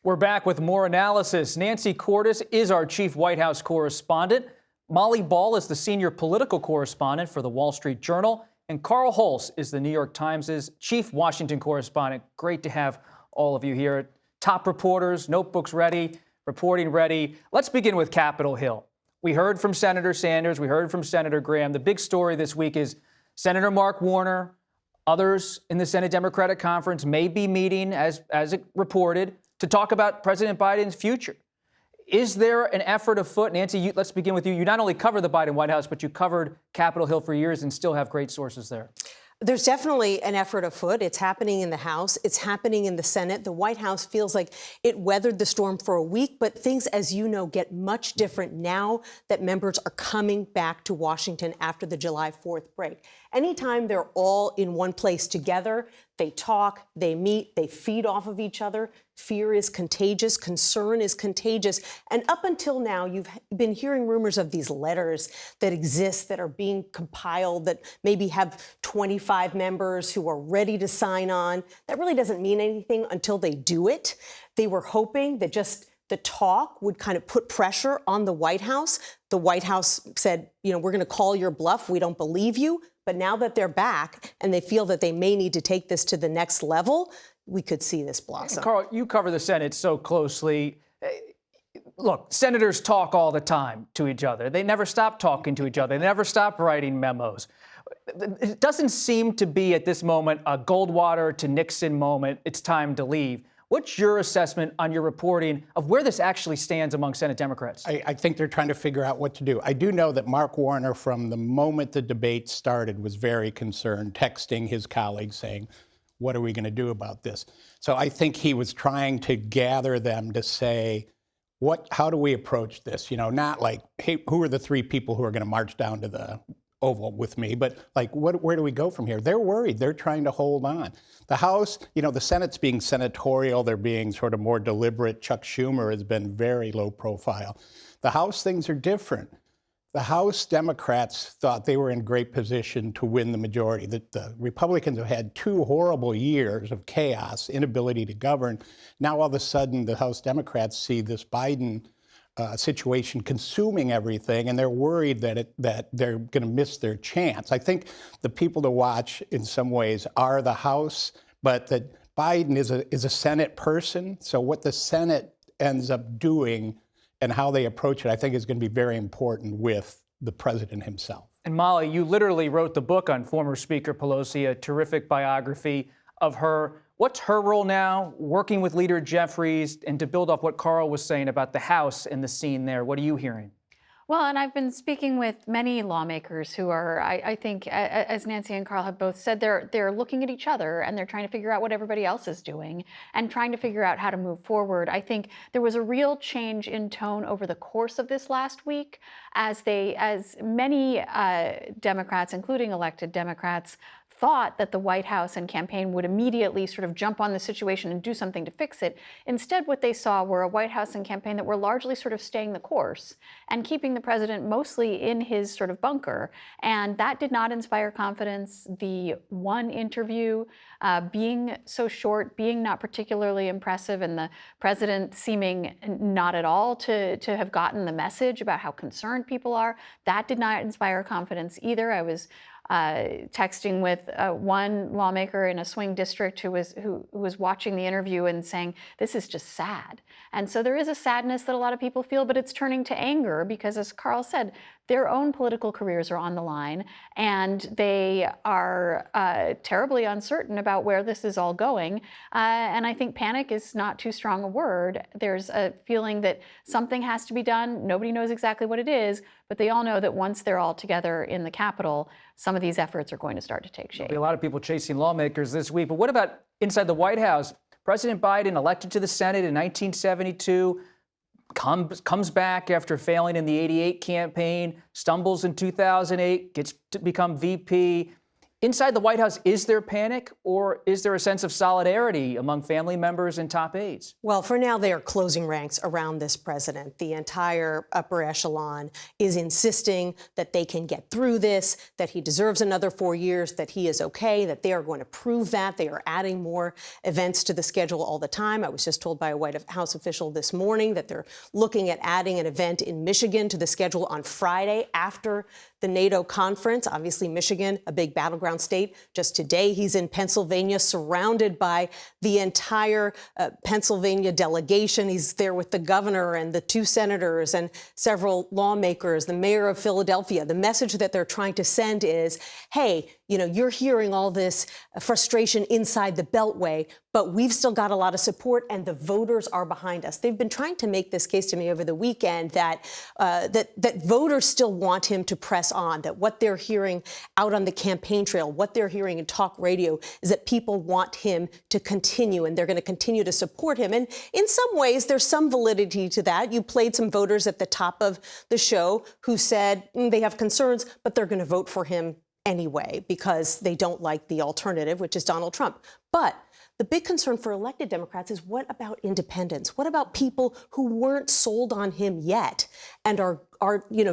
We're back with more analysis. Nancy Cordes is our chief White House correspondent. Molly Ball is the senior political correspondent for the Wall Street Journal. And Carl Hulse is the New York Times' chief Washington correspondent. Great to have all of you here. Top reporters, notebooks ready, reporting ready. Let's begin with Capitol Hill. We heard from Senator Sanders. We heard from Senator Graham. The big story this week is Senator Mark Warner, others in the Senate Democratic Conference may be meeting, as it reported, to talk about President Biden's future. Is there an effort afoot? Nancy, let's begin with you. You not only cover the Biden White House, but you covered Capitol Hill for years and still have great sources there. There's definitely an effort afoot. It's happening in the House. It's happening in the Senate. The White House feels like it weathered the storm for a week, but things, as you know, get much different now that members are coming back to Washington after the July 4th break. Anytime they're all in one place together, they talk, they meet, they feed off of each other. Fear is contagious. Concern is contagious. And up until now, you've been hearing rumors of these letters that exist, that are being compiled, that maybe have 25 members who are ready to sign on. That really doesn't mean anything until they do it. They were hoping that just the talk would kind of put pressure on the White House. The White House said, we're going to call your bluff. We don't believe you. But now that they're back and they feel that they may need to take this to the next level, we could see this blossom. Carl, you cover the Senate so closely. Look, senators talk all the time to each other. They never stop talking to each other. They never stop writing memos. It doesn't seem to be at this moment a Goldwater to Nixon moment. It's time to leave. What's your assessment on your reporting of where this actually stands among Senate Democrats? I think they're trying to figure out what to do. I do know that Mark Warner, from the moment the debate started, was very concerned, texting his colleagues saying, what are we going to do about this? So I think he was trying to gather them to say, how do we approach this? Not like, hey, who are the three people who are going to march down to the Oval with me, but like, where do we go from here? They're worried. They're trying to hold on. The House, the Senate's being senatorial. They're being sort of more deliberate. Chuck Schumer has been very low profile. The House, things are different. The House Democrats thought they were in great position to win the majority. The Republicans have had 2 horrible years of chaos, inability to govern. Now, all of a sudden, the House Democrats see this Biden situation consuming everything, and they're worried that they're going to miss their chance. I think the people to watch in some ways are the House, but that Biden is a Senate person. So what the Senate ends up doing and how they approach it, I think, is going to be very important with the president himself. And Molly, you literally wrote the book on former Speaker Pelosi, a terrific biography of her. What's her role now, working with Leader Jeffries, and to build off what Carl was saying about the House and the scene there? What are you hearing? Well, and I've been speaking with many lawmakers who are, I think, as Nancy and Carl have both said, they're looking at each other and they're trying to figure out what everybody else is doing and trying to figure out how to move forward. I think there was a real change in tone over the course of this last week as many Democrats, including elected Democrats, thought that the White House and campaign would immediately sort of jump on the situation and do something to fix it. Instead, what they saw were a White House and campaign that were largely sort of staying the course and keeping the president mostly in his sort of bunker. And that did not inspire confidence. The one interview being so short, being not particularly impressive, and the president seeming not at all to have gotten the message about how concerned people are, that did not inspire confidence either. I was texting with one lawmaker in a swing district who was watching the interview and saying, this is just sad. And so there is a sadness that a lot of people feel, but it's turning to anger because, as Carl said, their own political careers are on the line, and they are terribly uncertain about where this is all going. And I think panic is not too strong a word. There's a feeling that something has to be done. Nobody knows exactly what it is, but they all know that once they're all together in the Capitol, some of these efforts are going to start to take shape. There'll be a lot of people chasing lawmakers this week. But what about inside the White House? President Biden, elected to the Senate in 1972, comes back after failing in the '88 campaign, stumbles in 2008, gets to become VP. Inside the White House, is there panic or is there a sense of solidarity among family members and top aides? Well, for now, they are closing ranks around this president. The entire upper echelon is insisting that they can get through this, that he deserves another 4 years, that he is okay, that they are going to prove that. They are adding more events to the schedule all the time. I was just told by a White House official this morning that they're looking at adding an event in Michigan to the schedule on Friday after the NATO conference. Obviously, Michigan, a big battleground state. Just today, he's in Pennsylvania, surrounded by the entire Pennsylvania delegation. He's there with the governor and the 2 senators and several lawmakers, the mayor of Philadelphia. The message that they're trying to send is, hey, you're hearing all this frustration inside the Beltway, but we've still got a lot of support and the voters are behind us. They've been trying to make this case to me over the weekend that that voters still want him to press on, that what they're hearing out on the campaign trail, what they're hearing in talk radio is that people want him to continue and they're going to continue to support him. And in some ways, there's some validity to that. You played some voters at the top of the show who said they have concerns, but they're going to vote for him anyway because they don't like the alternative, which is Donald Trump. But the big concern for elected Democrats is what about independents? What about people who weren't sold on him yet and are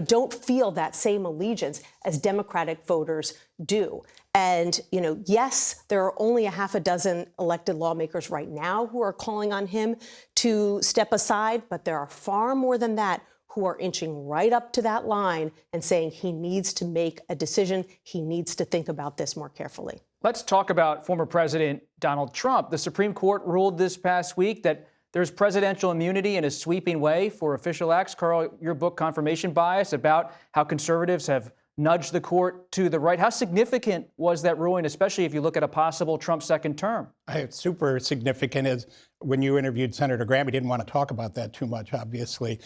don't feel that same allegiance as Democratic voters do? And, yes, there are only a half a dozen elected lawmakers right now who are calling on him to step aside, but there are far more than that who are inching right up to that line and saying he needs to make a decision. He needs to think about this more carefully. Let's talk about former President Donald Trump. The Supreme Court ruled this past week that there's presidential immunity in a sweeping way for official acts. Carl, your book, Confirmation Bias, about how conservatives have nudged the court to the right. How significant was that ruling, especially if you look at a possible Trump second term? It's super significant. As when you interviewed Senator Graham, he didn't want to talk about that too much, obviously.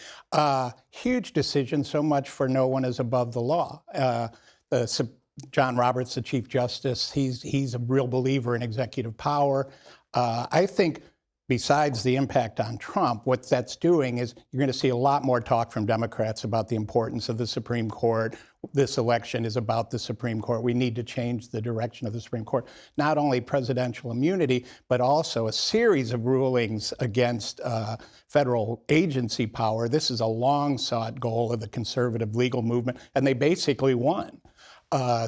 Huge decision, so much for no one is above the law. John Roberts, the Chief Justice, he's a real believer in executive power. I think besides the impact on Trump, what that's doing is you're going to see a lot more talk from Democrats about the importance of the Supreme Court. This election is about the Supreme Court. We need to change the direction of the Supreme Court. Not only presidential immunity, but also a series of rulings against federal agency power. This is a long-sought goal of the conservative legal movement, and they basically won.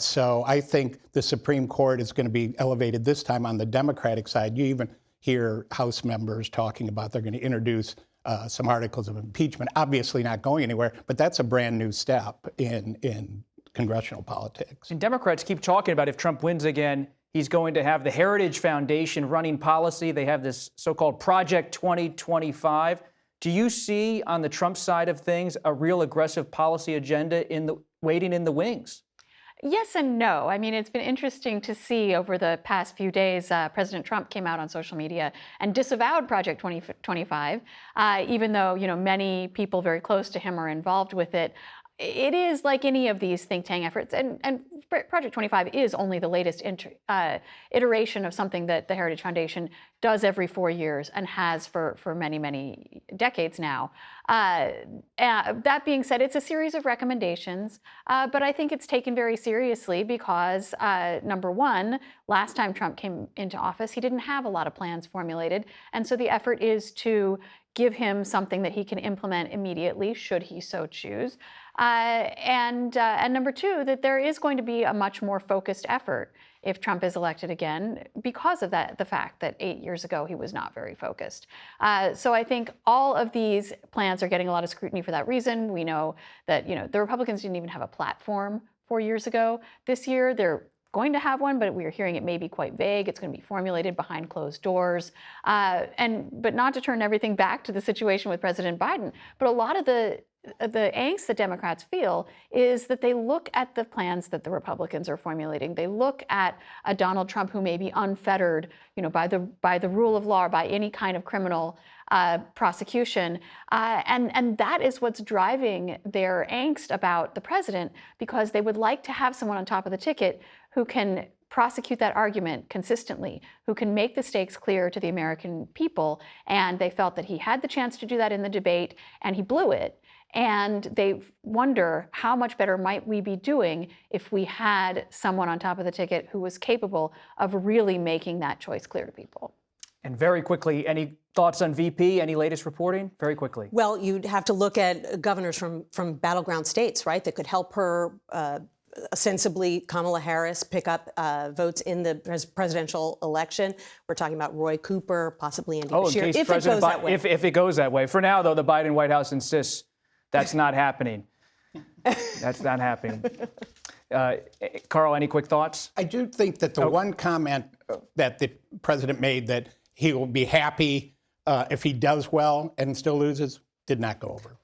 So I think the Supreme Court is going to be elevated this time on the Democratic side. You even hear House members talking about they're going to introduce some articles of impeachment, obviously not going anywhere, but that's a brand new step in congressional politics. And Democrats keep talking about if Trump wins again, he's going to have the Heritage Foundation running policy. They have this so-called Project 2025. Do you see on the Trump side of things a real aggressive policy agenda waiting in the wings? Yes and no. I mean, it's been interesting to see over the past few days, President Trump came out on social media and disavowed Project 2025, even though, many people very close to him are involved with it. It is like any of these think tank efforts, and Project 25 is only the latest iteration of something that the Heritage Foundation does every 4 years and has for many, many decades now. That being said, it's a series of recommendations, but I think it's taken very seriously because, number one, last time Trump came into office, he didn't have a lot of plans formulated, and so the effort is to give him something that he can implement immediately, should he so choose. And number two, that there is going to be a much more focused effort if Trump is elected again because of the fact that 8 years ago he was not very focused. So I think all of these plans are getting a lot of scrutiny for that reason. We know that the Republicans didn't even have a platform 4 years ago. This year they're going to have one, but we are hearing it may be quite vague. It's going to be formulated behind closed doors. But not to turn everything back to the situation with President Biden, but a lot of the angst that Democrats feel is that they look at the plans that the Republicans are formulating. They look at a Donald Trump who may be unfettered, by the rule of law or by any kind of criminal prosecution, and that is what's driving their angst about the president, because they would like to have someone on top of the ticket who can prosecute that argument consistently, who can make the stakes clear to the American people. And they felt that he had the chance to do that in the debate, and he blew it. And they wonder, how much better might we be doing if we had someone on top of the ticket who was capable of really making that choice clear to people? And very quickly, any thoughts on VP? Any latest reporting? Very quickly. Well, you'd have to look at governors from battleground states, right, that could help her ostensibly, Kamala Harris, pick up votes in the presidential election. We're talking about Roy Cooper, possibly Andy Bashir, in case if it goes that way. If it goes that way. For now, though, the Biden White House insists that's not happening. That's not happening. Carl, any quick thoughts? I do think that the one comment that the president made, that he will be happy if he does well and still loses, did not go over.